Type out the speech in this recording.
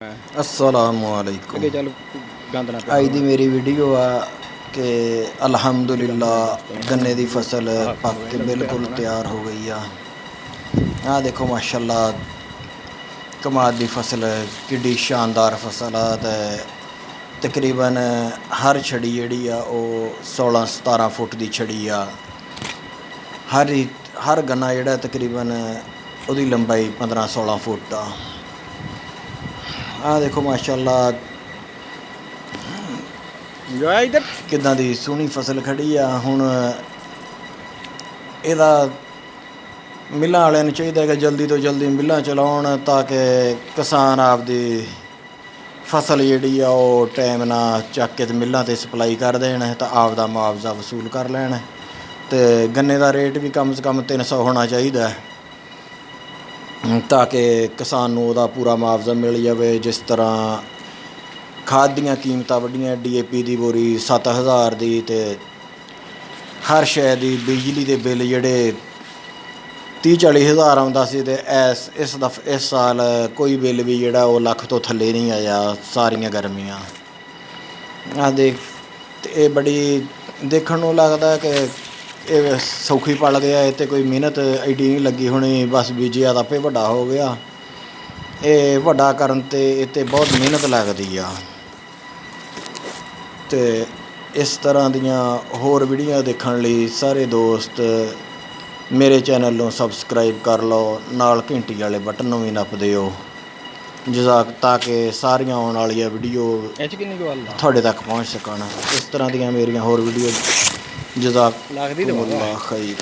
अस्सलामुअलैकुम। अगे चल गंद ना अज दी मेरी वीडियो आ कि अलहमदुलिल्ला गन्ने की फसल पक के बिल्कुल तैयार हो गई आ देखो माशाल्लाह कमाल दी फसल किड्डी शानदार फसल आ ते तकरीबन हर छड़ी जिहड़ी आ ओह 16-17 फुट दी छड़ी आ। हर गन्ना जिहड़ा तकरीबन उहदी लंबाई 15-16 फुट आ देखो माशाल्लाह इधर किदां दी सोहनी फसल खड़ी आ। हुण इहदा मिल्लां वालियां नूं चाहीदा कि जल्दी तो जल्दी मिल्लां चलाउण ताकि किसान आपदी फसल जिहड़ी आ ओह टाइम नाल चक के ते मिल्लां ते सप्लाई कर देण ते आपदा मुआवजा वसूल कर लैण ते गन्ने दा रेट भी कम से कम 300 होना चाहिदा ताकि किसान नूं ओहदा पूरा मुआवजा मिल जावे। जिस तरह खाद दीयां कीमतां वड्डियां DAP दी बोरी 7000 दी ते हर शै दी बिजली दे बिल जिहड़े 30-40 हज़ार आउंदा सी ते इस साल कोई बिल भी जिहड़ा ओह लक्ख तो थल्ले नहीं आया सारियां गर्मियां देख ते एह बड़ी देखण नूं लगदा कि एह सौखी पल गया इह ते कोई मेहनत एड्डी नहीं लगी होनी बस बीजिया ते आपे वड्डा हो गया। ਇਹ ਵੱਡਾ ਕਰਨ ਤੇ ਇਹ बहुत मेहनत लगदी आ ਤੇ इस तरह ਦੀਆਂ ਹੋਰ ਵੀਡੀਓ ਦੇਖਣ ਲਈ ਸਾਰੇ ਦੋਸਤ ਮੇਰੇ ਚੈਨਲ ਨੂੰ ਸਬਸਕ੍ਰਾਈਬ ਕਰ ਲਓ ਨਾਲ ਘੰਟੀ ਵਾਲੇ ਬਟਨ ਨੂੰ ਵੀ ਨੱਪ ਦਿਓ ਜਜ਼ਾਕ ਤਾकि ਸਾਰੀਆਂ ਆਉਣ ਵਾਲੀਆਂ ਵੀਡੀਓ ਤੁਹਾਡੇ ਤੱਕ ਪਹੁੰਚ ਸਕਣ। ਇਸ ਤਰ੍ਹਾਂ ਦੀਆਂ ਮੇਰੀਆਂ ਹੋਰ ਵੀਡੀਓ ਜਜ਼ਾਕ ਅੱਲਾਹ ਖੈਰ।